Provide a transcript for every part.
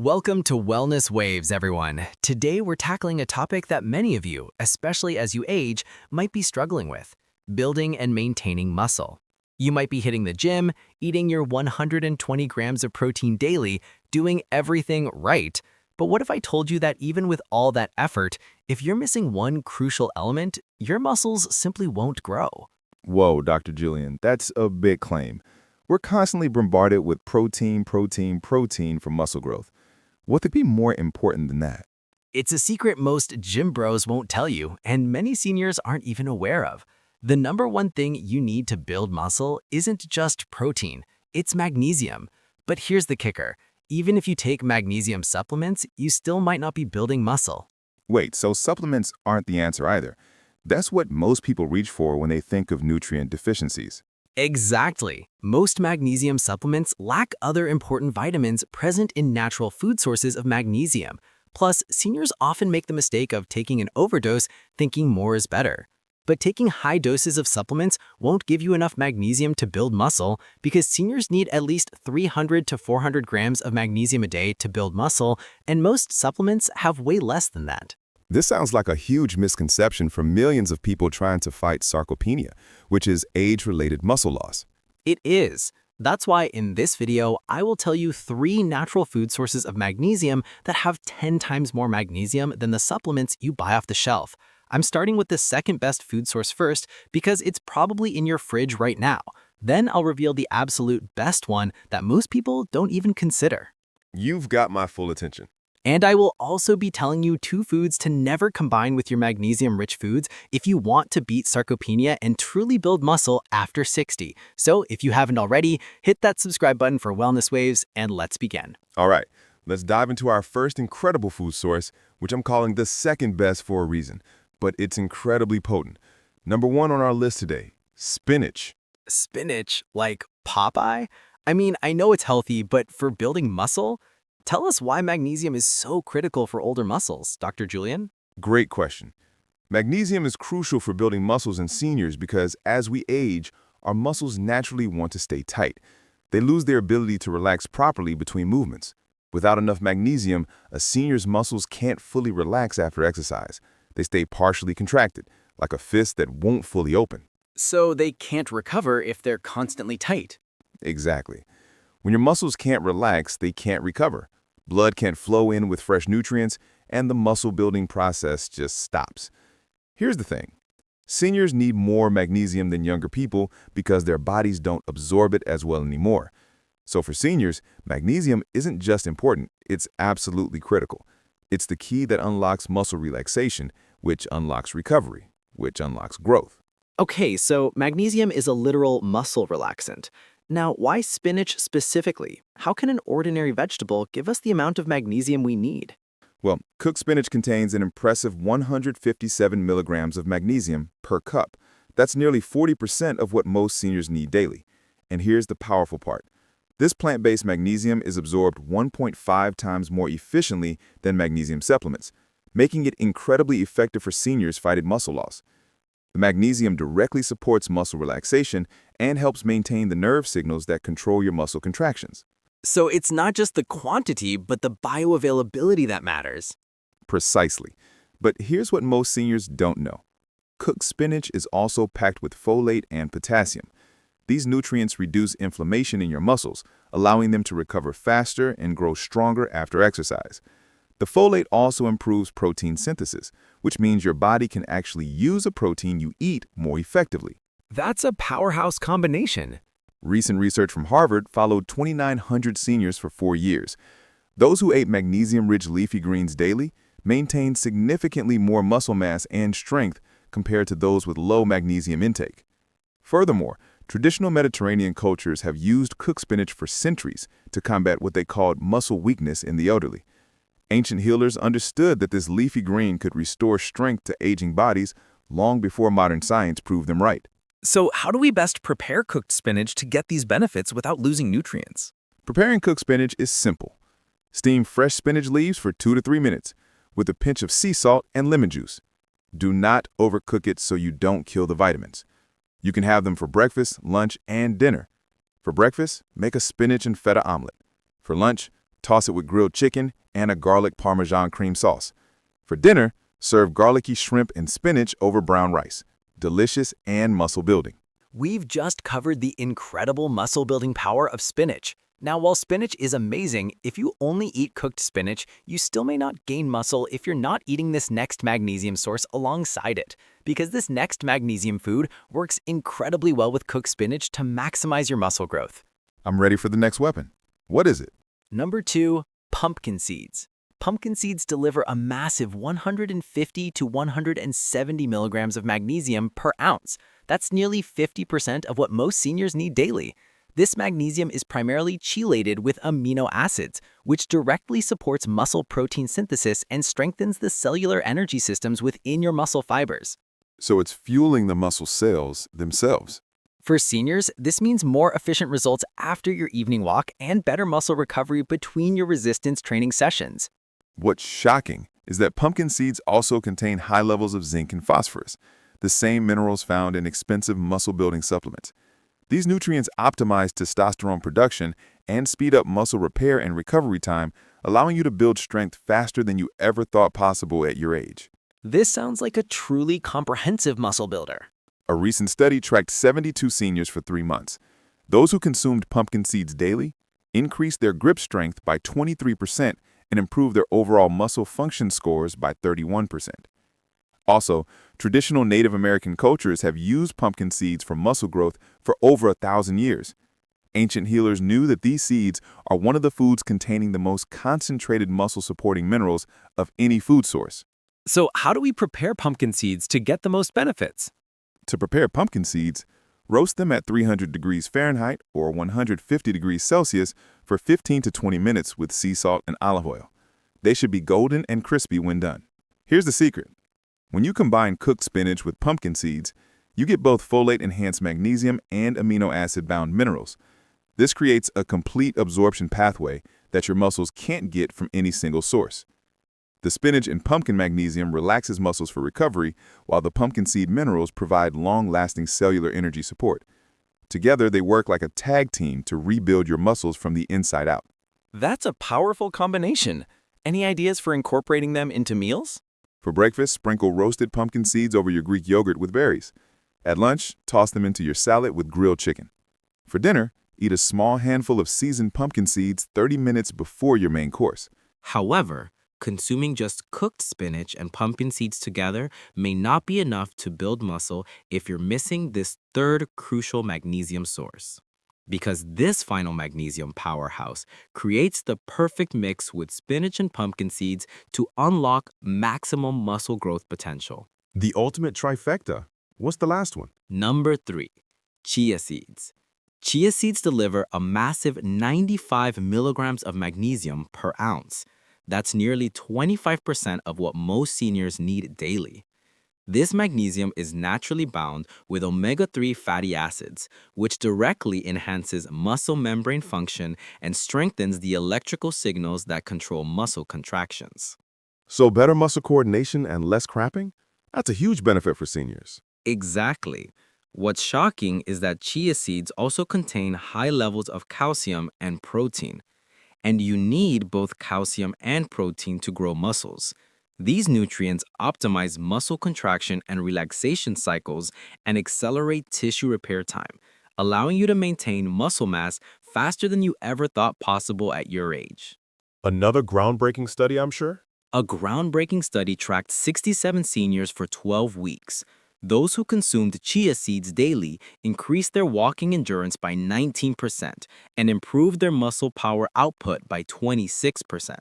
Welcome to Wellness Waves, everyone. Today we're tackling a topic that many of you, especially as you age, might be struggling with: building and maintaining muscle. You might be hitting the gym, eating your 120 grams of protein daily, doing everything right. But what if I told you that even with all that effort, if you're missing one crucial element, your muscles simply won't grow? Whoa, Dr. Julian, that's a big claim. We're constantly bombarded with protein, protein, protein for muscle growth. What could be more important than that? It's a secret most gym bros won't tell you, and many seniors aren't even aware of. The number one thing you need to build muscle isn't just protein, it's magnesium. But here's the kicker: even if you take magnesium supplements, you still might not be building muscle. Wait, so supplements aren't the answer either. That's what most people reach for when they think of nutrient deficiencies. Exactly. Most magnesium supplements lack other important vitamins present in natural food sources of magnesium. Plus, seniors often make the mistake of taking an overdose thinking more is better. But taking high doses of supplements won't give you enough magnesium to build muscle because seniors need at least 300 to 400 grams of magnesium a day to build muscle, and most supplements have way less than that. This sounds like a huge misconception for millions of people trying to fight sarcopenia, which is age-related muscle loss. It is. That's why in this video, I will tell you 3 natural food sources of magnesium that have 10 times more magnesium than the supplements you buy off the shelf. I'm starting with the second best food source first because it's probably in your fridge right now. Then I'll reveal the absolute best one that most people don't even consider. You've got my full attention. And I will also be telling you 2 foods to never combine with your magnesium-rich foods if you want to beat sarcopenia and truly build muscle after 60. So if you haven't already, hit that subscribe button for Wellness Waves, and let's begin. All right, let's dive into our first incredible food source, which I'm calling the second best for a reason, but it's incredibly potent. Number 1 on our list today: spinach. Spinach, like Popeye? I mean, I know it's healthy, but for building muscle? Tell us why magnesium is so critical for older muscles, Dr. Julian. Great question. Magnesium is crucial for building muscles in seniors because as we age, our muscles naturally want to stay tight. They lose their ability to relax properly between movements. Without enough magnesium, a senior's muscles can't fully relax after exercise. They stay partially contracted, like a fist that won't fully open. So they can't recover if they're constantly tight. Exactly. When your muscles can't relax, they can't recover. Blood can't flow in with fresh nutrients, and the muscle-building process just stops. Here's the thing. Seniors need more magnesium than younger people because their bodies don't absorb it as well anymore. So for seniors, magnesium isn't just important, it's absolutely critical. It's the key that unlocks muscle relaxation, which unlocks recovery, which unlocks growth. Okay, so magnesium is a literal muscle relaxant. Now, why spinach specifically? How can an ordinary vegetable give us the amount of magnesium we need? Well, cooked spinach contains an impressive 157 milligrams of magnesium per cup. That's nearly 40% of what most seniors need daily. And here's the powerful part. This plant-based magnesium is absorbed 1.5 times more efficiently than magnesium supplements, making it incredibly effective for seniors fighting muscle loss. The magnesium directly supports muscle relaxation and helps maintain the nerve signals that control your muscle contractions. So it's not just the quantity, but the bioavailability that matters. Precisely. But here's what most seniors don't know. Cooked spinach is also packed with folate and potassium. These nutrients reduce inflammation in your muscles, allowing them to recover faster and grow stronger after exercise. The folate also improves protein synthesis, which means your body can actually use a protein you eat more effectively. That's a powerhouse combination. Recent research from Harvard followed 2,900 seniors for 4 years. Those who ate magnesium-rich leafy greens daily maintained significantly more muscle mass and strength compared to those with low magnesium intake. Furthermore, traditional Mediterranean cultures have used cooked spinach for centuries to combat what they called muscle weakness in the elderly. Ancient healers understood that this leafy green could restore strength to aging bodies long before modern science proved them right. So how do we best prepare cooked spinach to get these benefits without losing nutrients? Preparing cooked spinach is simple. Steam fresh spinach leaves for 2 to 3 minutes with a pinch of sea salt and lemon juice. Do not overcook it so you don't kill the vitamins. You can have them for breakfast, lunch, and dinner. For breakfast, make a spinach and feta omelet. For lunch, Toss it with grilled chicken and a garlic Parmesan cream sauce. For dinner, serve garlicky shrimp and spinach over brown rice. Delicious and muscle building. We've just covered the incredible muscle-building power of spinach. Now, while spinach is amazing, if you only eat cooked spinach, you still may not gain muscle if you're not eating this next magnesium source alongside it, because this next magnesium food works incredibly well with cooked spinach to maximize your muscle growth. I'm ready for the next weapon. What is it? Number 2, pumpkin seeds. Pumpkin seeds deliver a massive 150 to 170 milligrams of magnesium per ounce. That's nearly 50% of what most seniors need daily. This magnesium is primarily chelated with amino acids, which directly supports muscle protein synthesis and strengthens the cellular energy systems within your muscle fibers. So it's fueling the muscle cells themselves. For seniors, this means more efficient results after your evening walk and better muscle recovery between your resistance training sessions. What's shocking is that pumpkin seeds also contain high levels of zinc and phosphorus, the same minerals found in expensive muscle-building supplements. These nutrients optimize testosterone production and speed up muscle repair and recovery time, allowing you to build strength faster than you ever thought possible at your age. This sounds like a truly comprehensive muscle builder. A recent study tracked 72 seniors for 3 months. Those who consumed pumpkin seeds daily increased their grip strength by 23% and improved their overall muscle function scores by 31%. Also, traditional Native American cultures have used pumpkin seeds for muscle growth for over 1,000 years. Ancient healers knew that these seeds are one of the foods containing the most concentrated muscle-supporting minerals of any food source. So how do we prepare pumpkin seeds to get the most benefits? To prepare pumpkin seeds, roast them at 300 degrees Fahrenheit or 150 degrees Celsius for 15 to 20 minutes with sea salt and olive oil. They should be golden and crispy when done. Here's the secret. When you combine cooked spinach with pumpkin seeds, you get both folate-enhanced magnesium and amino acid-bound minerals. This creates a complete absorption pathway that your muscles can't get from any single source. The spinach and pumpkin magnesium relaxes muscles for recovery, while the pumpkin seed minerals provide long-lasting cellular energy support. Together, they work like a tag team to rebuild your muscles from the inside out. That's a powerful combination. Any ideas for incorporating them into meals? For breakfast, sprinkle roasted pumpkin seeds over your Greek yogurt with berries. At lunch, toss them into your salad with grilled chicken. For dinner, eat a small handful of seasoned pumpkin seeds 30 minutes before your main course. However, consuming just cooked spinach and pumpkin seeds together may not be enough to build muscle if you're missing this third crucial magnesium source. Because this final magnesium powerhouse creates the perfect mix with spinach and pumpkin seeds to unlock maximum muscle growth potential. The ultimate trifecta. What's the last one? Number 3, chia seeds. Chia seeds deliver a massive 95 milligrams of magnesium per ounce. That's nearly 25% of what most seniors need daily. This magnesium is naturally bound with omega-3 fatty acids, which directly enhances muscle membrane function and strengthens the electrical signals that control muscle contractions. So better muscle coordination and less cramping? That's a huge benefit for seniors. Exactly. What's shocking is that chia seeds also contain high levels of calcium and protein. And you need both calcium and protein to grow muscles. These nutrients optimize muscle contraction and relaxation cycles and accelerate tissue repair time, allowing you to maintain muscle mass faster than you ever thought possible at your age. Another groundbreaking study, I'm sure? A groundbreaking study tracked 67 seniors for 12 weeks. Those who consumed chia seeds daily increased their walking endurance by 19% and improved their muscle power output by 26%.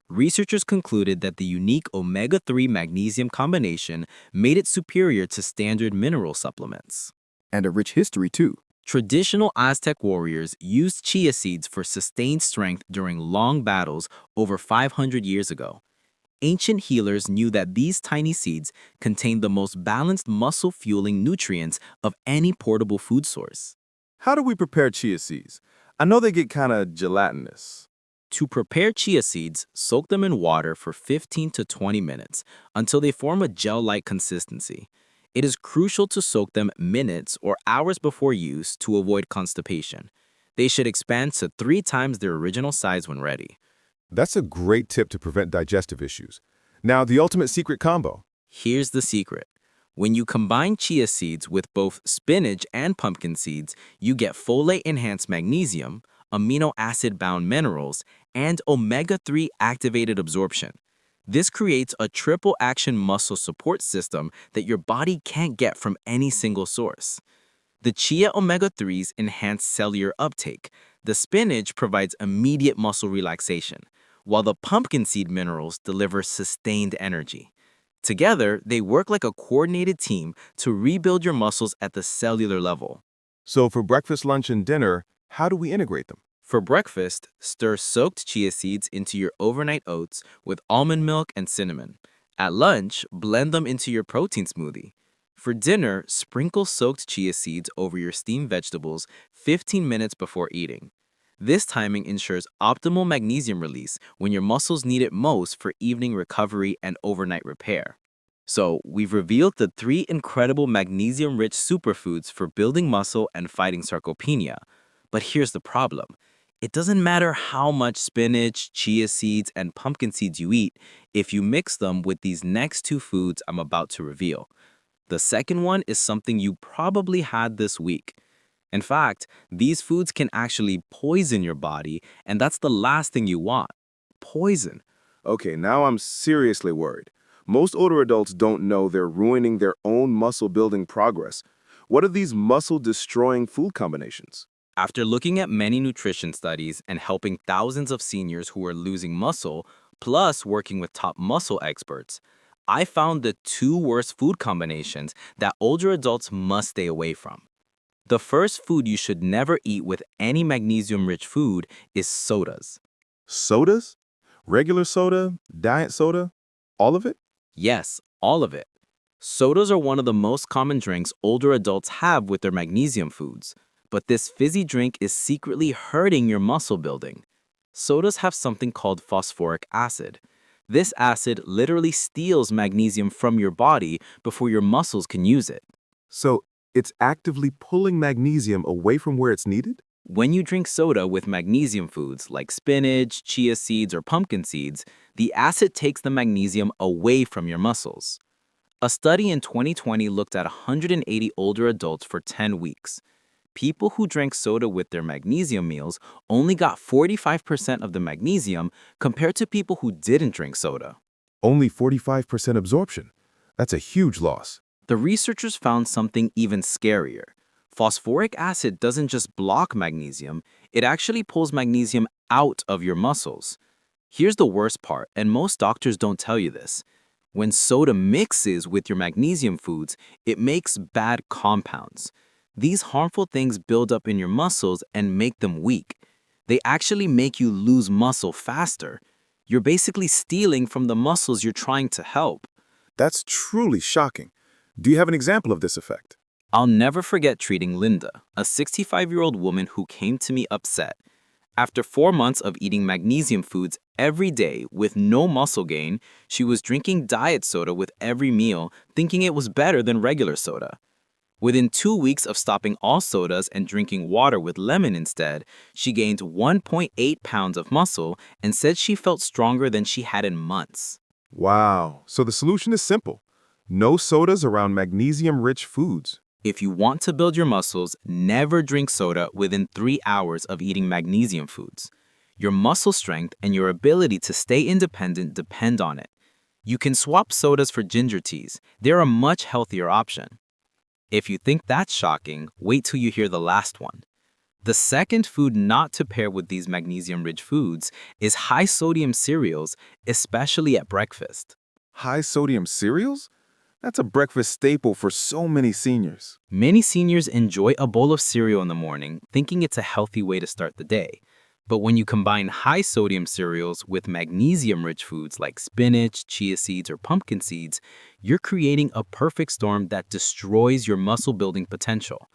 Researchers concluded that the unique omega-3 magnesium combination made it superior to standard mineral supplements. And a rich history, too. Traditional Aztec warriors used chia seeds for sustained strength during long battles over 500 years ago. Ancient healers knew that these tiny seeds contained the most balanced muscle-fueling nutrients of any portable food source. How do we prepare chia seeds? I know they get kind of gelatinous. To prepare chia seeds, soak them in water for 15 to 20 minutes until they form a gel-like consistency. It is crucial to soak them minutes or hours before use to avoid constipation. They should expand to 3 times their original size when ready. That's a great tip to prevent digestive issues. Now, the ultimate secret combo. Here's the secret. When you combine chia seeds with both spinach and pumpkin seeds, you get folate-enhanced magnesium, amino acid-bound minerals, and omega-3 activated absorption. This creates a triple-action muscle support system that your body can't get from any single source. The chia omega-3s enhance cellular uptake. The spinach provides immediate muscle relaxation, while the pumpkin seed minerals deliver sustained energy. Together, they work like a coordinated team to rebuild your muscles at the cellular level. So for breakfast, lunch, and dinner, how do we integrate them? For breakfast, stir soaked chia seeds into your overnight oats with almond milk and cinnamon. At lunch, blend them into your protein smoothie. For dinner, sprinkle soaked chia seeds over your steamed vegetables 15 minutes before eating. This timing ensures optimal magnesium release when your muscles need it most for evening recovery and overnight repair. So, we've revealed the 3 incredible magnesium-rich superfoods for building muscle and fighting sarcopenia. But here's the problem. It doesn't matter how much spinach, chia seeds, and pumpkin seeds you eat if you mix them with these next 2 foods I'm about to reveal. The second one is something you probably had this week. In fact, these foods can actually poison your body, and that's the last thing you want. Poison. Okay, now I'm seriously worried. Most older adults don't know they're ruining their own muscle-building progress. What are these muscle-destroying food combinations? After looking at many nutrition studies and helping thousands of seniors who are losing muscle, plus working with top muscle experts, I found the 2 worst food combinations that older adults must stay away from. The first food you should never eat with any magnesium-rich food is sodas. Sodas? Regular soda? Diet soda? All of it? Yes, all of it. Sodas are one of the most common drinks older adults have with their magnesium foods, but this fizzy drink is secretly hurting your muscle building. Sodas have something called phosphoric acid. This acid literally steals magnesium from your body before your muscles can use it. So it's actively pulling magnesium away from where it's needed? When you drink soda with magnesium foods like spinach, chia seeds, or pumpkin seeds, the acid takes the magnesium away from your muscles. A study in 2020 looked at 180 older adults for 10 weeks. People who drank soda with their magnesium meals only got 45% of the magnesium compared to people who didn't drink soda. Only 45% absorption. That's a huge loss. The researchers found something even scarier. Phosphoric acid doesn't just block magnesium, it actually pulls magnesium out of your muscles. Here's the worst part, and most doctors don't tell you this. When soda mixes with your magnesium foods, it makes bad compounds. These harmful things build up in your muscles and make them weak. They actually make you lose muscle faster. You're basically stealing from the muscles you're trying to help. That's truly shocking. Do you have an example of this effect? I'll never forget treating Linda, a 65-year-old woman who came to me upset. After 4 months of eating magnesium foods every day with no muscle gain, she was drinking diet soda with every meal, thinking it was better than regular soda. Within 2 weeks of stopping all sodas and drinking water with lemon instead, she gained 1.8 pounds of muscle and said she felt stronger than she had in months. Wow. So the solution is simple. No sodas around magnesium-rich foods. If you want to build your muscles, never drink soda within 3 hours of eating magnesium foods. Your muscle strength and your ability to stay independent depend on it. You can swap sodas for ginger teas. They're a much healthier option. If you think that's shocking, wait till you hear the last one. The second food not to pair with these magnesium-rich foods is high-sodium cereals, especially at breakfast. High-sodium cereals? That's a breakfast staple for so many seniors. Many seniors enjoy a bowl of cereal in the morning, thinking it's a healthy way to start the day. But when you combine high-sodium cereals with magnesium-rich foods like spinach, chia seeds, or pumpkin seeds, you're creating a perfect storm that destroys your muscle-building potential.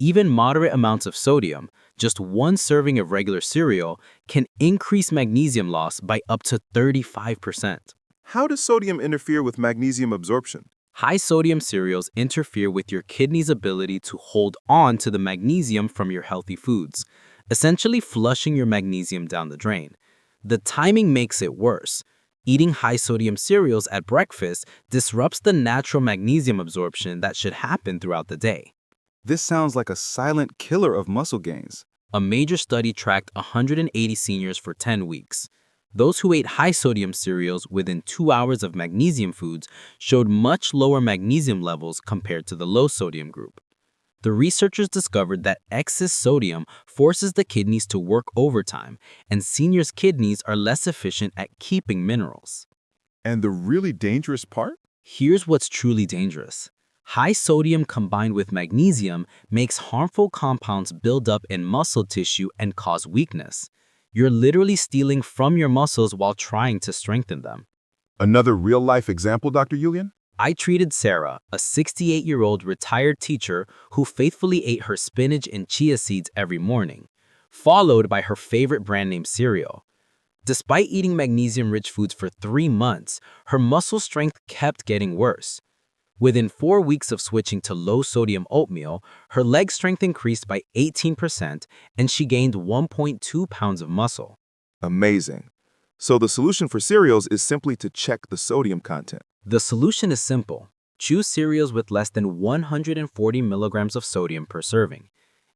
Even moderate amounts of sodium, just 1 serving of regular cereal, can increase magnesium loss by up to 35%. How does sodium interfere with magnesium absorption? High-sodium cereals interfere with your kidney's ability to hold on to the magnesium from your healthy foods, essentially flushing your magnesium down the drain. The timing makes it worse. Eating high-sodium cereals at breakfast disrupts the natural magnesium absorption that should happen throughout the day. This sounds like a silent killer of muscle gains. A major study tracked 180 seniors for 10 weeks. Those who ate high-sodium cereals within 2 hours of magnesium foods showed much lower magnesium levels compared to the low-sodium group. The researchers discovered that excess sodium forces the kidneys to work overtime, and seniors' kidneys are less efficient at keeping minerals. And the really dangerous part? Here's what's truly dangerous. High sodium combined with magnesium makes harmful compounds build up in muscle tissue and cause weakness. You're literally stealing from your muscles while trying to strengthen them. Another real-life example, Dr. Yulian? I treated Sarah, a 68-year-old retired teacher who faithfully ate her spinach and chia seeds every morning, followed by her favorite brand name cereal. Despite eating magnesium-rich foods for 3 months, her muscle strength kept getting worse. Within 4 weeks of switching to low-sodium oatmeal, her leg strength increased by 18% and she gained 1.2 pounds of muscle. Amazing. So the solution for cereals is simply to check the sodium content. The solution is simple. Choose cereals with less than 140 milligrams of sodium per serving.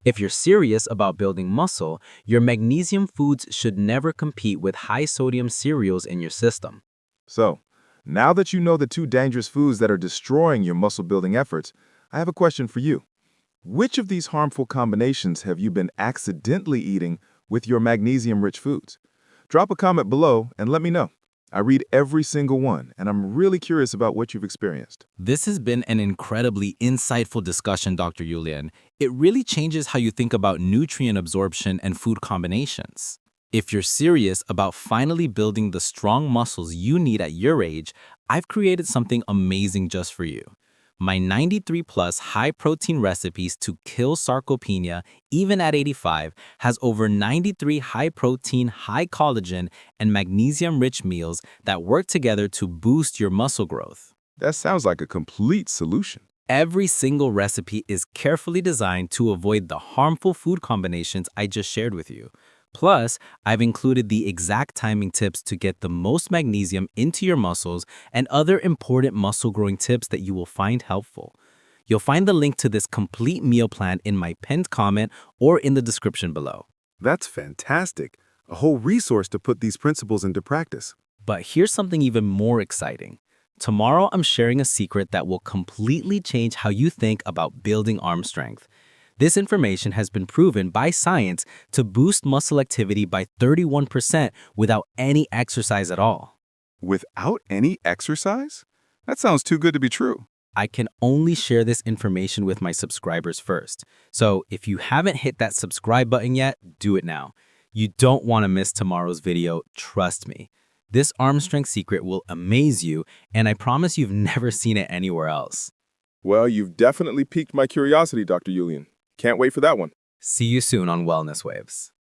If you're serious about building muscle, your magnesium foods should never compete with high-sodium cereals in your system. So, now that you know the 2 dangerous foods that are destroying your muscle-building efforts, I have a question for you. Which of these harmful combinations have you been accidentally eating with your magnesium-rich foods? Drop a comment below and let me know. I read every single one, and I'm really curious about what you've experienced. This has been an incredibly insightful discussion, Dr. Yulian. It really changes how you think about nutrient absorption and food combinations. If you're serious about finally building the strong muscles you need at your age, I've created something amazing just for you. My 93+ high-protein recipes to kill sarcopenia, even at 85, has over 93 high-protein, high-collagen, and magnesium-rich meals that work together to boost your muscle growth. That sounds like a complete solution. Every single recipe is carefully designed to avoid the harmful food combinations I just shared with you. Plus, I've included the exact timing tips to get the most magnesium into your muscles and other important muscle-growing tips that you will find helpful. You'll find the link to this complete meal plan in my pinned comment or in the description below. That's fantastic. A whole resource to put these principles into practice. But here's something even more exciting. Tomorrow, I'm sharing a secret that will completely change how you think about building arm strength. This information has been proven by science to boost muscle activity by 31% without any exercise at all. Without any exercise? That sounds too good to be true. I can only share this information with my subscribers first. So if you haven't hit that subscribe button yet, do it now. You don't want to miss tomorrow's video, trust me. This arm strength secret will amaze you, and I promise you've never seen it anywhere else. Well, you've definitely piqued my curiosity, Dr. Yulian. Can't wait for that one. See you soon on Wellness Waves.